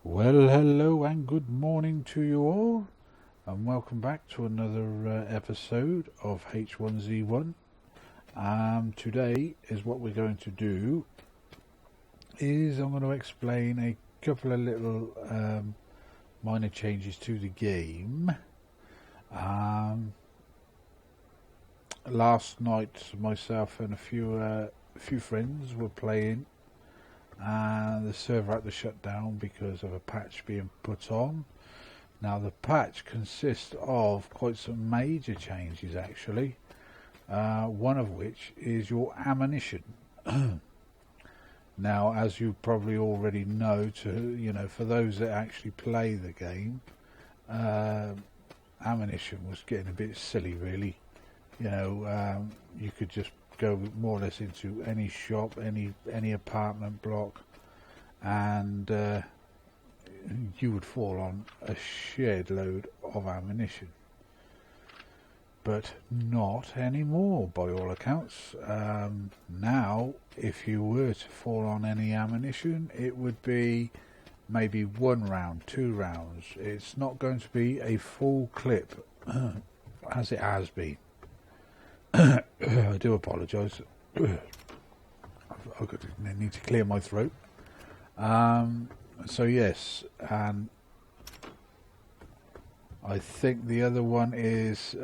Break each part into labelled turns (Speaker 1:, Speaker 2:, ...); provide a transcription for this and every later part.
Speaker 1: Well, hello and good morning to you all, and welcome back to another episode of H1Z1. Today is what we're going to do is I'm going to explain a couple of little minor changes to the game. Last night, myself and a few friends were playing, and the server had to shut down because of a patch being put on. Now the patch consists of quite some major changes actually, one of which is your ammunition. Now, as you probably already know, for those that actually play the game, ammunition was getting a bit silly really. You could just go more or less into any shop, any apartment block, and you would fall on a shed load of ammunition. But not anymore, by all accounts. Now, if you were to fall on any ammunition, it would be maybe 1 round, 2 rounds. It's not going to be a full clip as it has been. I do apologise. I need to clear my throat. So yes, and I think the other one is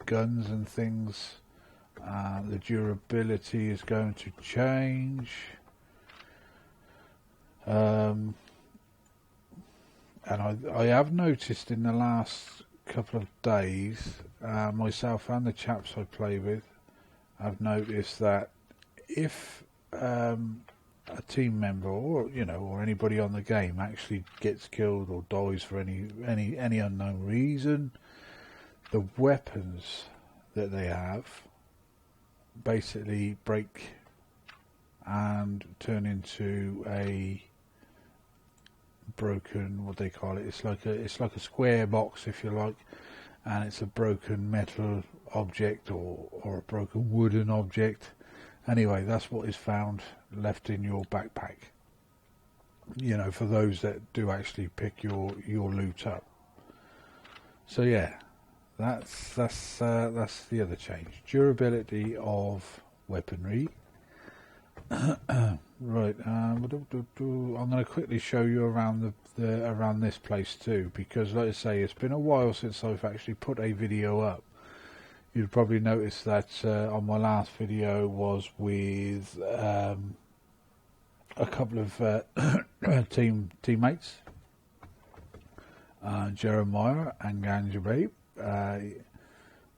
Speaker 1: guns and things. The durability is going to change. And I have noticed in the last couple of days, myself and the chaps I play with, I've noticed that if a team member or anybody on the game actually gets killed or dies for any unknown reason, the weapons that they have basically break and turn into a broken, what they call it, it's like a square box, if you like, and it's a broken metal object or a broken wooden object. Anyway, that's what is found left in your backpack, for those that do actually pick your loot up. So yeah, that's the other change. Durability of weaponry. Right, I'm going to quickly show you around around this place too, because like I say, it's been a while since I've actually put a video up. You'd probably notice that on my last video was with a couple of teammates, Jeremiah and Ganjababe.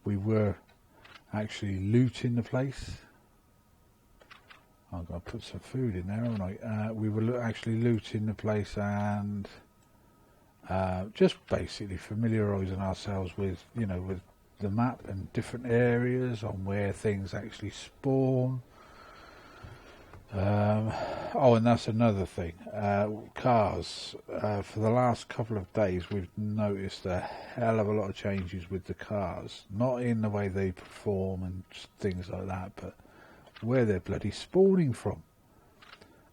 Speaker 1: We were actually looting the place. I'm going to put some food in there, haven't I? We were actually looting the place and just basically familiarising ourselves with the map and different areas on where things actually spawn. And that's another thing. Cars. For the last couple of days, we've noticed a hell of a lot of changes with the cars. Not in the way they perform and things like that, but where they're bloody spawning from.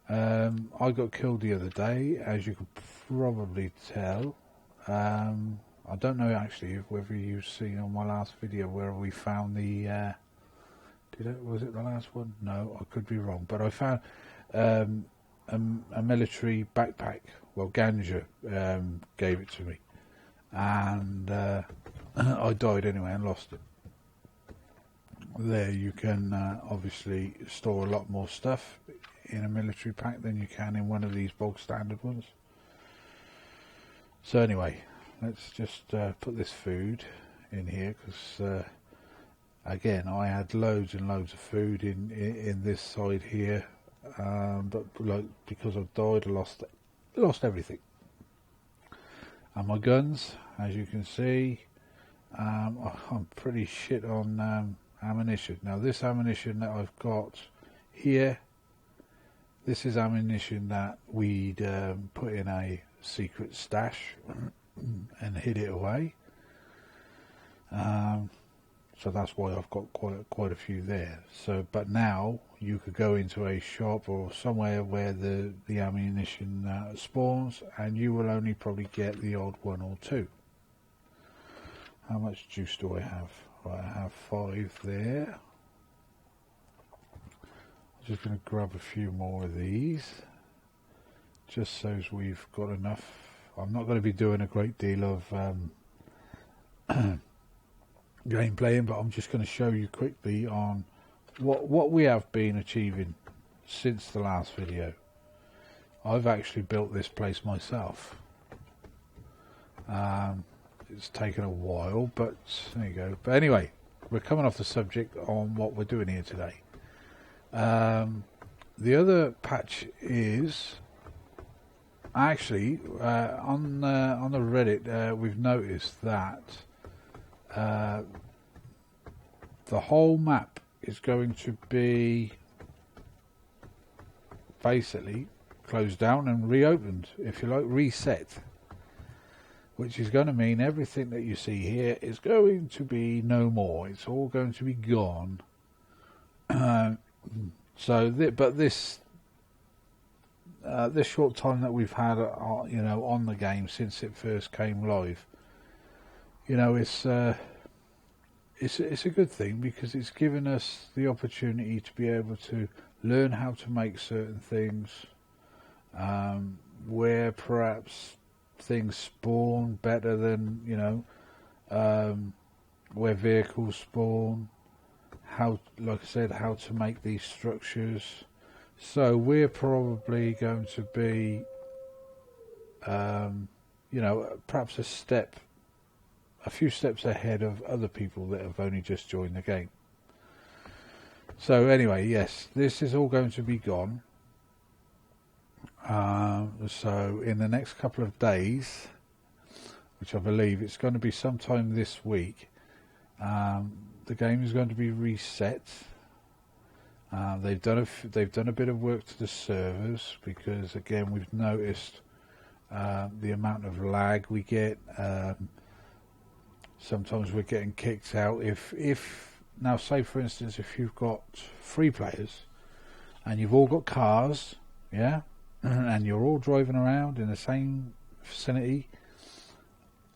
Speaker 1: I got killed the other day, as you could probably tell. I don't know actually whether you've seen on my last video where we found the was it the last one? No, I could be wrong, but I found a military backpack. Well, Ganja gave it to me, and I died anyway and lost it. There you can obviously store a lot more stuff in a military pack than you can in one of these bog standard ones. So anyway, let's just put this food in here, because again, I had loads and loads of food in this side here, but because I've died, I lost everything. And my guns, as you can see, I'm pretty shit on ammunition. Now this ammunition that I've got here, this is ammunition that we'd put in a secret stash and hid it away. so that's why I've got quite a few there. So, but now you could go into a shop or somewhere where the ammunition spawns, and you will only probably get the odd one or two. How much juice do I have? Right, I have 5 there. I'm just going to grab a few more of these, just so we've got enough. I'm not going to be doing a great deal of gameplaying, but I'm just going to show you quickly on what we have been achieving since the last video. I've actually built this place myself. It's taken a while, but there you go. But anyway, we're coming off the subject on what we're doing here today. The other patch is actually on the Reddit. We've noticed that the whole map is going to be basically closed down and reopened, if you like, reset, which is going to mean everything that you see here is going to be no more. It's all going to be gone. But this short time that we've had, on the game since it first came live, it's a good thing, because it's given us the opportunity to be able to learn how to make certain things, where perhaps things spawn better than, where vehicles spawn, how, like I said, how to make these structures. So we're probably going to be, perhaps a few steps ahead of other people that have only just joined the game. So anyway, yes, this is all going to be gone. So in the next couple of days, which I believe it's going to be sometime this week, the game is going to be reset. They've done a bit of work to the servers, because again we've noticed the amount of lag we get. Sometimes we're getting kicked out. If now, say for instance, if you've got 3 players and you've all got cars, yeah, and you're all driving around in the same vicinity.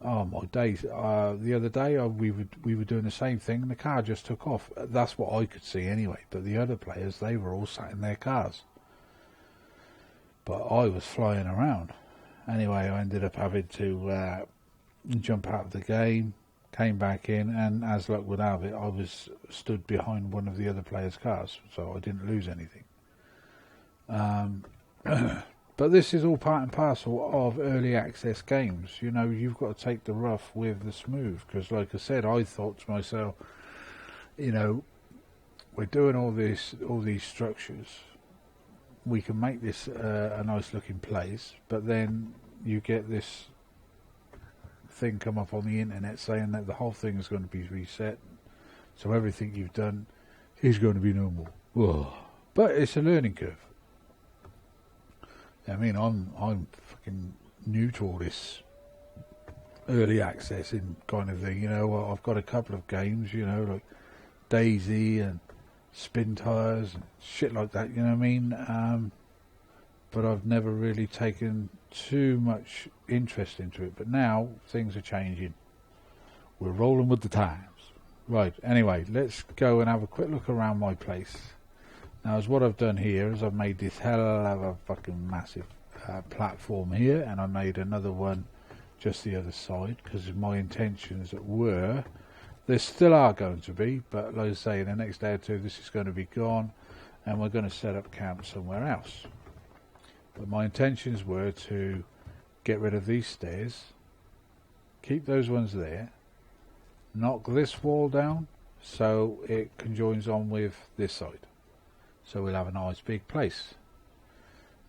Speaker 1: Oh my days! The other day we were doing the same thing, and the car just took off. That's what I could see anyway. But the other players, they were all sat in their cars. But I was flying around. Anyway, I ended up having to jump out of the game, came back in, and as luck would have it, I was stood behind one of the other players' cars, so I didn't lose anything. But this is all part and parcel of early access games. You've got to take the rough with the smooth, because like I said, I thought to myself, we're doing all these structures, we can make this a nice looking place, but then you get this thing come up on the internet saying that the whole thing is going to be reset, so everything you've done is going to be normal. Whoa. But it's a learning curve. I mean, I'm fucking new to all this early access and kind of thing. I've got a couple of games, like Daisy and Spin Tires and shit like that. You know what I mean? But I've never really taken too much interest into it. But now things are changing. We're rolling with the times. Right. Anyway, let's go and have a quick look around my place. Now, as what I've done here is I've made this hell of a fucking massive platform here, and I made another one just the other side, because my intentions were, there still are going to be, but like I say, in the next day or two this is going to be gone, and we're going to set up camp somewhere else. But my intentions were to get rid of these stairs, keep those ones there, knock this wall down so it conjoins on with this side. So we'll have a nice big place.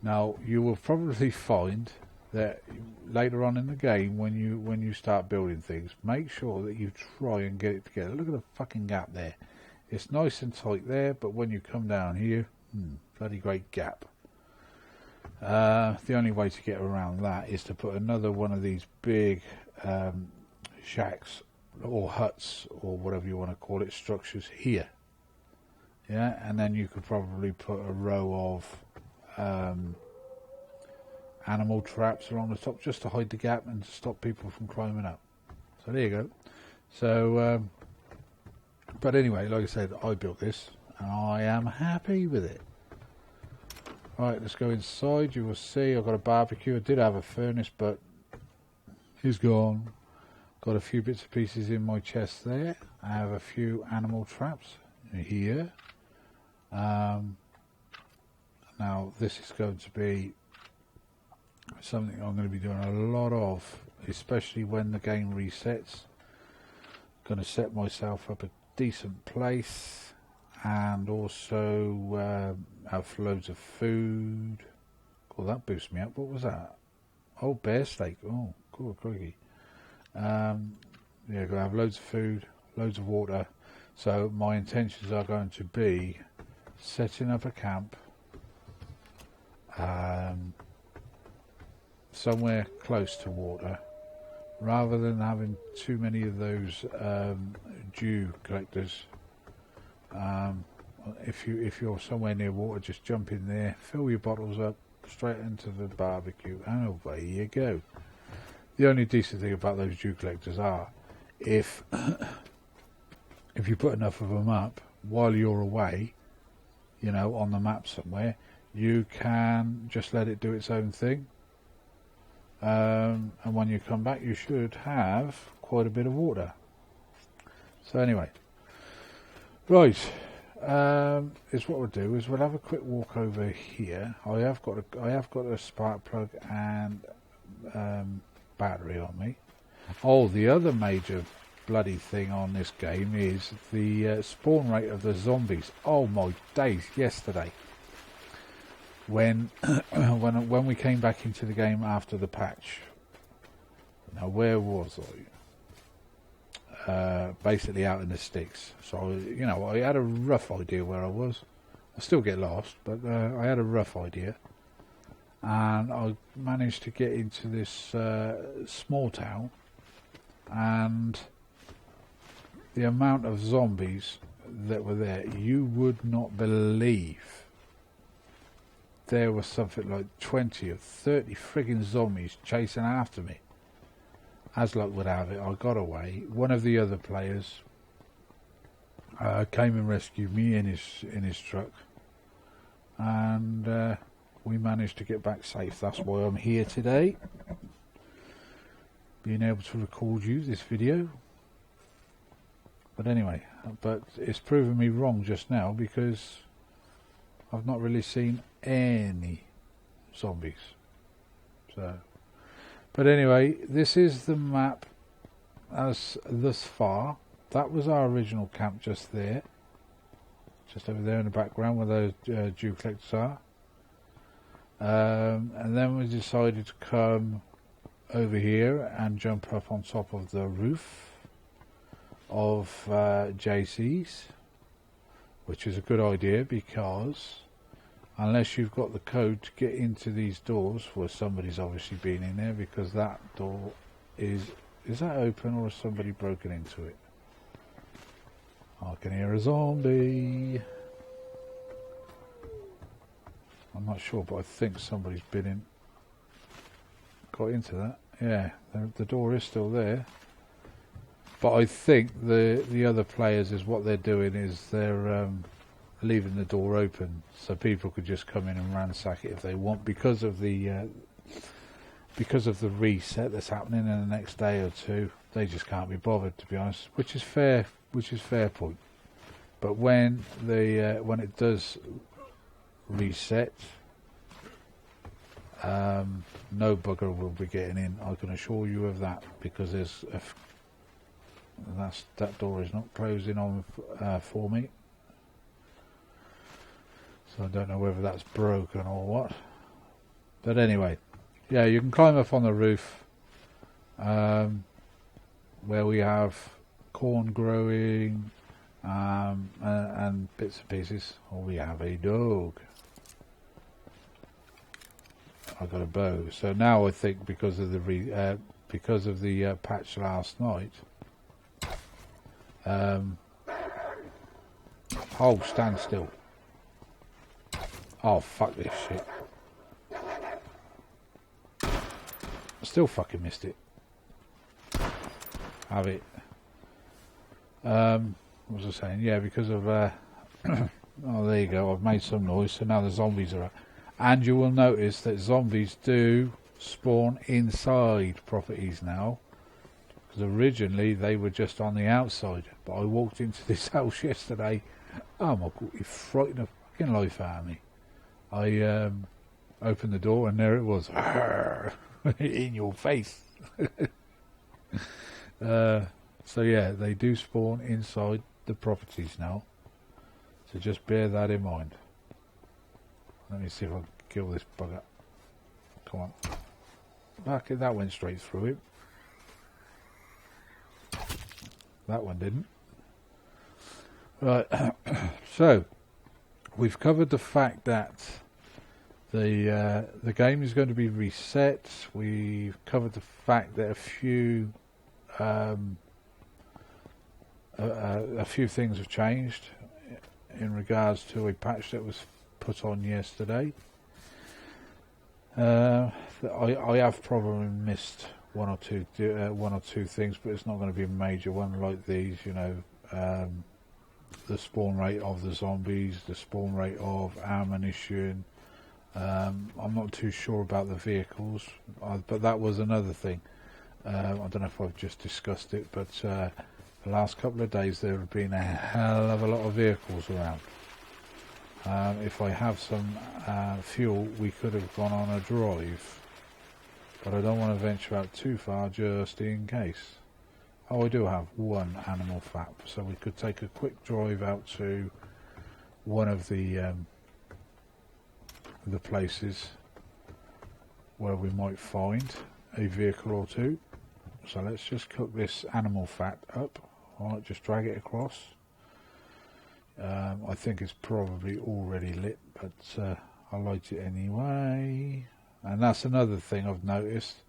Speaker 1: Now you will probably find that later on in the game, when you start building things, make sure that you try and get it together. Look at the fucking gap there. It's nice and tight there, but when you come down here, bloody great gap. The only way to get around that is to put another one of these big shacks or huts, or whatever you want to call it, structures here. Yeah, and then you could probably put a row of animal traps along the top just to hide the gap and to stop people from climbing up. So there you go. So, but anyway, like I said, I built this and I am happy with it. Right, let's go inside. You will see I've got a barbecue. I did have a furnace, but it's gone. Got a few bits and pieces in my chest there. I have a few animal traps here. Now this is going to be something I'm going to be doing a lot of, especially when the game resets. Going to set myself up a decent place and also have loads of food. Oh, that boosts me up. What was that? Oh, bear steak. Oh, cool, crikey. Yeah, going to have loads of food, loads of water. So my intentions are going to be setting up a camp somewhere close to water, rather than having too many of those dew collectors. If you're somewhere near water, just jump in there, fill your bottles up, straight into the barbecue, and away you go. The only decent thing about those dew collectors are, if you put enough of them up while you're away, you know, on the map somewhere, you can just let it do its own thing. And when you come back, you should have quite a bit of water. So anyway, right, is what we'll do is we'll have a quick walk over here. I have got a spark plug and battery on me. Oh, the other major bloody thing on this game is the spawn rate of the zombies. Oh my days! Yesterday, when when we came back into the game after the patch. Now, where was I? Basically out in the sticks. So, you know, I had a rough idea where I was. I still get lost, but I had a rough idea. And I managed to get into this small town, and the amount of zombies that were there, you would not believe. There was something like 20 or 30 friggin' zombies chasing after me. As luck would have it, I got away. One of the other players came and rescued me in his truck, and we managed to get back safe. That's why I'm here today, being able to record you this video. But anyway, it's proven me wrong just now, because I've not really seen any zombies. So, but anyway, this is the map as thus far. That was our original camp just there, just over there in the background where those dew collectors are. And then we decided to come over here and jump up on top of the roof of JC's, which is a good idea, because unless you've got the code to get into these doors, well, somebody's obviously been in there, because that door is that open, or has somebody broken into it? I can hear a zombie. I'm not sure, but I think somebody's got into that. Yeah, the door is still there. But I think the other players, is what they're doing is they're leaving the door open, so people could just come in and ransack it if they want, because of the reset that's happening in the next day or two. They just can't be bothered, to be honest, which is fair point. But when it does reset, no bugger will be getting in. I can assure you of that, because that door is not closing on for me. So I don't know whether that's broken or what. But anyway, yeah, you can climb up on the roof, where we have corn growing and bits and pieces. Oh, we have a dog. I got a bow. So now I think because of the patch last night, Oh, stand still. Oh, fuck this shit. Still fucking missed it. Have it. What was I saying? Yeah, because of... oh, there you go. I've made some noise, so now the zombies are out. And you will notice that zombies do spawn inside properties now. Because originally they were just on the outside. But I walked into this house yesterday. Oh my god, it frightened the fucking life out of me. I opened the door and there it was. In your face. So yeah, they do spawn inside the properties now. So just bear that in mind. Let me see if I can kill this bugger. Come on. Okay, that went straight through him. That one didn't. Right. So we've covered the fact that the game is going to be reset. We've covered the fact that a few things have changed in regards to a patch that was put on yesterday. I have probably missed one or two things, but it's not going to be a major one like these. You know, the spawn rate of the zombies, the spawn rate of ammunition. I'm not too sure about the vehicles, but that was another thing. I don't know if I've just discussed it, but the last couple of days there have been a hell of a lot of vehicles around. If I have some fuel, we could have gone on a drive, but I don't want to venture out too far just in case. Oh, I do have one animal fat, so we could take a quick drive out to one of the places where we might find a vehicle or two. So let's just cook this animal fat up. Alright, just drag it across. I think it's probably already lit, but I'll light it anyway. And that's another thing I've noticed.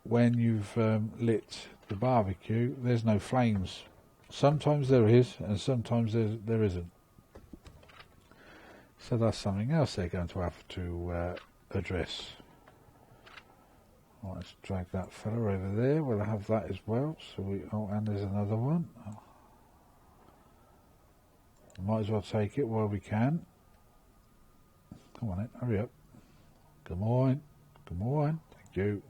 Speaker 1: When you've lit the barbecue, there's no flames. Sometimes there is, and sometimes there isn't. So that's something else they're going to have to address. Right, let's drag that fella over there. We'll have that as well. So and there's another one. Might as well take it while we can. Come on, hurry up. Come on. Thank you.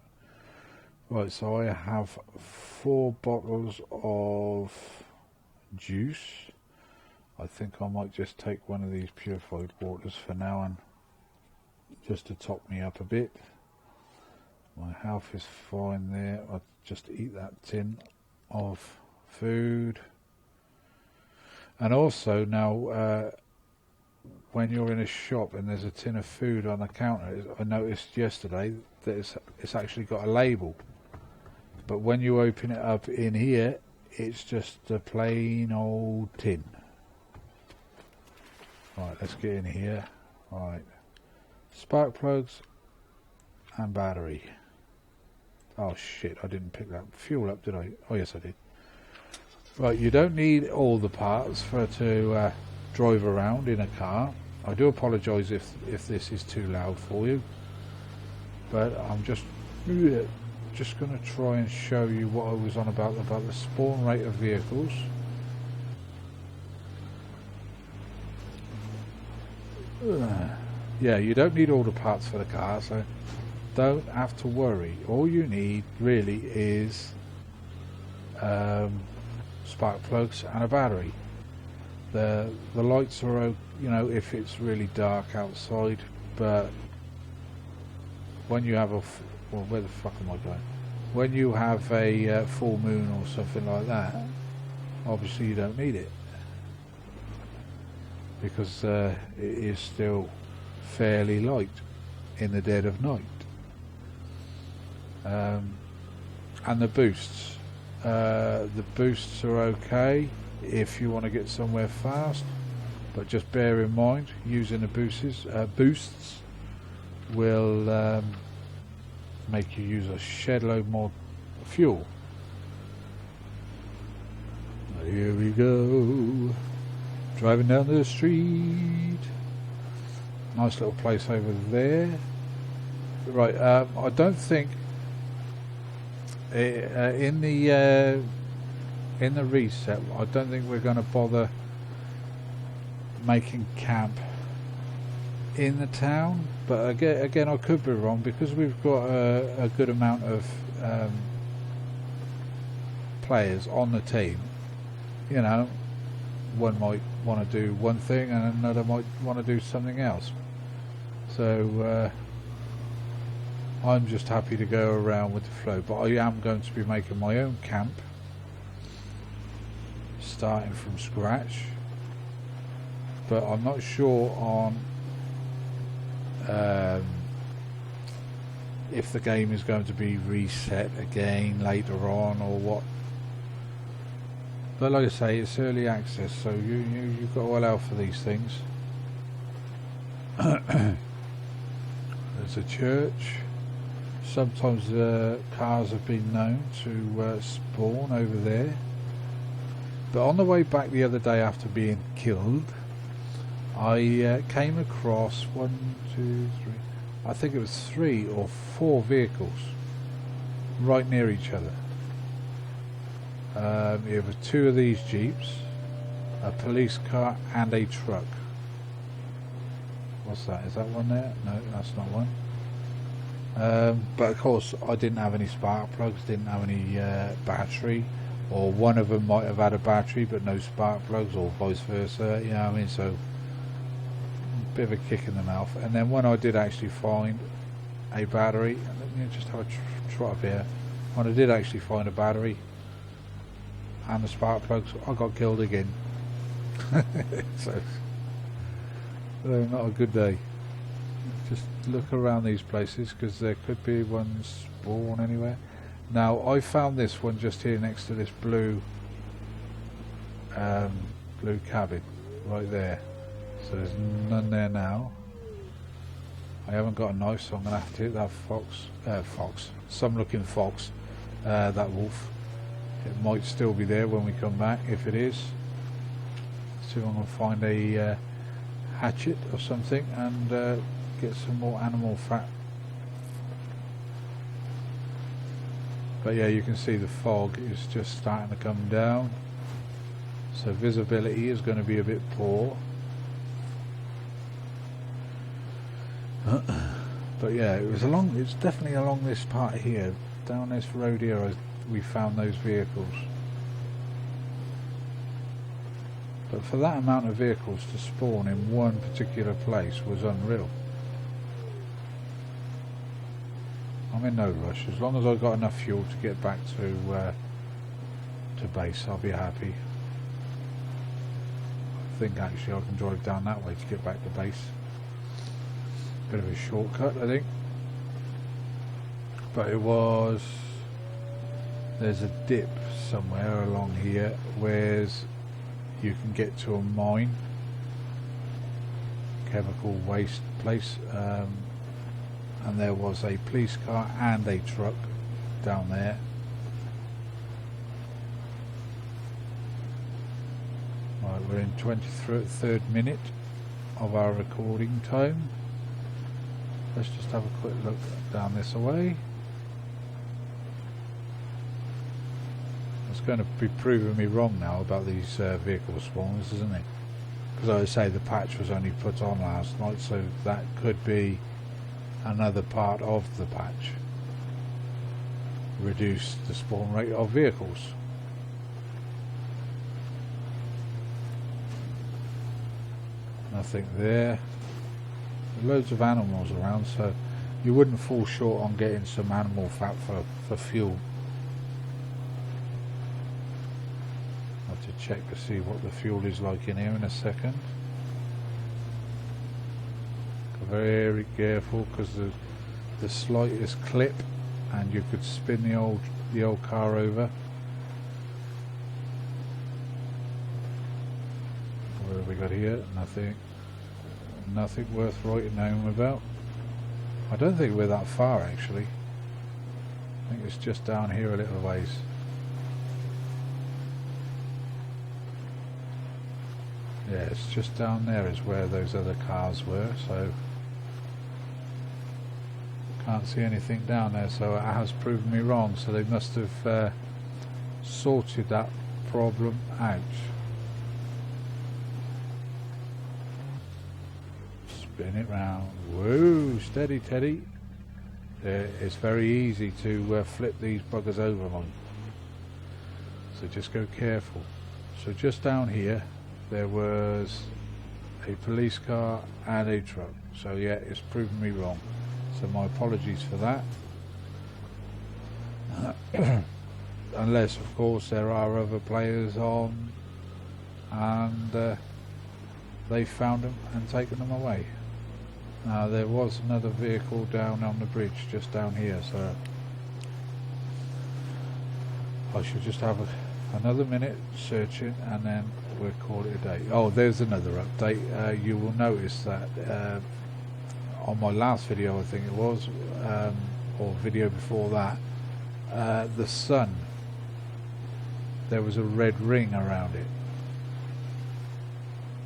Speaker 1: Right, so I have 4 bottles of juice. I think I might just take one of these purified waters for now and just to top me up a bit. My health is fine there. I'll just eat that tin of food. And also now, when you're in a shop and there's a tin of food on the counter, I noticed yesterday that it's actually got a label. But when you open it up in here, it's just a plain old tin. Right, let's get in here. Right, spark plugs and battery. Oh shit, I didn't pick that fuel up, did I? Oh yes, I did. Right, you don't need all the parts to drive around in a car. I do apologise if this is too loud for you, but I'm just going to try and show you what I was on about the spawn rate of vehicles. Yeah, you don't need all the parts for the car, so don't have to worry. All you need really is spark plugs and a battery. The lights are, you know, if it's really dark outside, but when you have well, where the fuck am I going? When you have a full moon or something like that, obviously you don't need it, because it is still fairly light in the dead of night. And the boosts are okay if you want to get somewhere fast, but just bear in mind using the boosts will make you use a shed load more fuel. here we go, driving down the street. Nice little place over there. Right, I don't think in the reset, I don't think we're going to bother making camp in the town. But again, I could be wrong, because we've got a good amount of players on the team. You know, one might want to do one thing and another might want to do something else. So I'm just happy to go around with the flow, but I am going to be making my own camp, starting from scratch. But I'm not sure on if the game is going to be reset again later on or what. But like I say, it's early access, so you've got to allow for these things. There's a church. Sometimes cars have been known to spawn over there. But on the way back the other day after being killed, I came across 1, 2, 3, I think it was 3 or 4 vehicles right near each other. It was 2 of these Jeeps, a police car and a truck. What's that? Is that one there? No, that's not one. But of course I didn't have any spark plugs, didn't have any battery, or one of them might have had a battery but no spark plugs, or vice versa, you know what I mean? So a bit of a kick in the mouth. And then when I did actually find a battery, let me just have a trot up here, when I did actually find a battery and the spark plugs, I got killed again. So not a good day. Just look around these places, because there could be one spawn anywhere. Now I found this one just here next to this blue blue cabin right there, so there's none there now. I haven't got a knife, so I'm gonna have to hit that some looking fox, that wolf. It might still be there when we come back. If it is, see if I'm gonna find a hatchet or something and get some more animal fat. But yeah, you can see the fog is just starting to come down, so visibility is going to be a bit poor. But yeah, it's definitely along this part here, down this road here, we found those vehicles. But for that amount of vehicles to spawn in one particular place was unreal. I'm in no rush. As long as I've got enough fuel to get back to base, I'll be happy. I think actually I can drive down that way to get back to base. Bit of a shortcut, I think. But there's a dip somewhere along here where you can get to a mine, chemical waste place, and there was a police car and a truck down there. Right, we're in 23rd minute of our recording time. Let's just have a quick look down this way. It's going to be proving me wrong now about these vehicle spawns, isn't it? Because I would say the patch was only put on last night, so that could be another part of the patch. Reduce the spawn rate of vehicles. Nothing there. Loads of animals around, so you wouldn't fall short on getting some animal fat for fuel. I'll have to check to see what the fuel is like in here in a second. Very careful, because the slightest clip and you could spin the old car over. What have we got here? Nothing worth writing home about. I don't think we're that far actually. I think it's just down here a little ways. Yeah, it's just down there is where those other cars were, so can't see anything down there, so it has proven me wrong. So they must have sorted that problem out. Spin it round. Whoa, steady Teddy. It's very easy to flip these buggers over, Mike. So just go careful. So just down here there was a police car and a truck. So yeah, it's proven me wrong. So my apologies for that. Unless of course there are other players on and they found them and taken them away. There was another vehicle down on the bridge just down here, so I should just have another minute searching and then we'll call it a day. Oh, there's another update. You will notice that on my last video, I think it was, or video before that, the sun, there was a red ring around it,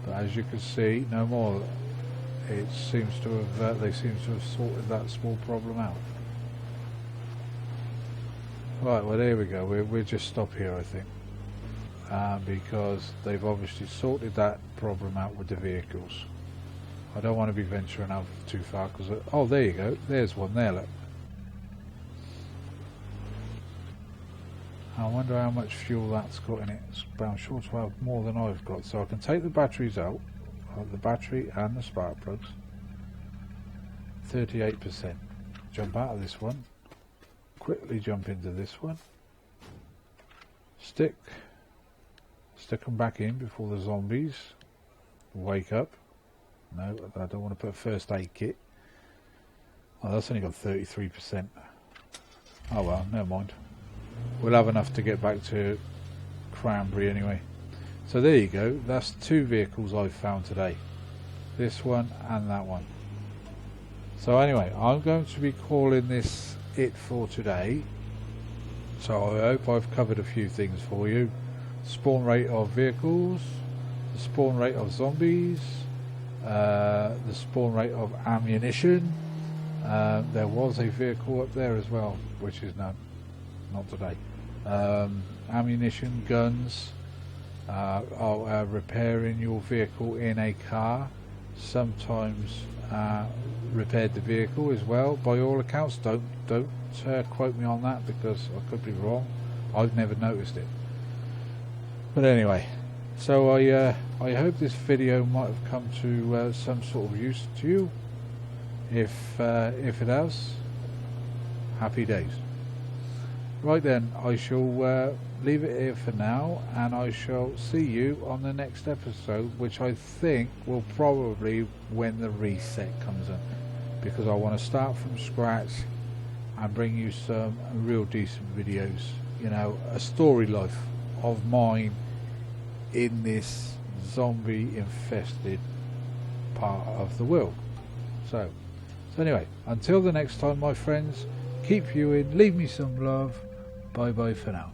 Speaker 1: but as you can see, no more. It seems to have they seem to have sorted that small problem out. Right, well there we go. We'll just stop here, I think, because they've obviously sorted that problem out with the vehicles. I don't want to be venturing out too far because oh, there you go. There's one there. Look. I wonder how much fuel that's got in it. I'm sure to have more than I've got, so I can take the batteries out. The battery and the spark plugs. 38%. Jump out of this one. Quickly jump into this one. Stick them back in before the zombies wake up. No, I don't want to put a first aid kit. Oh, that's only got 33%. Oh well, never mind. We'll have enough to get back to Cranberry anyway. So there you go, that's two vehicles I've found today. This one and that one. So anyway, I'm going to be calling this it for today. So I hope I've covered a few things for you. Spawn rate of vehicles, the spawn rate of zombies, the spawn rate of ammunition. There was a vehicle up there as well, which is not today. Ammunition, guns. Repairing your vehicle in a car, sometimes repaired the vehicle as well. By all accounts, don't quote me on that because I could be wrong. I've never noticed it. But anyway, so I hope this video might have come to some sort of use to you. If it has, happy days. Right then, I shall leave it here for now, and I shall see you on the next episode, which I think will probably when the reset comes in, because I want to start from scratch and bring you some real decent videos, you know, a story life of mine in this zombie infested part of the world. So anyway, until the next time, my friends, keep viewing, leave me some love. Bye bye for now.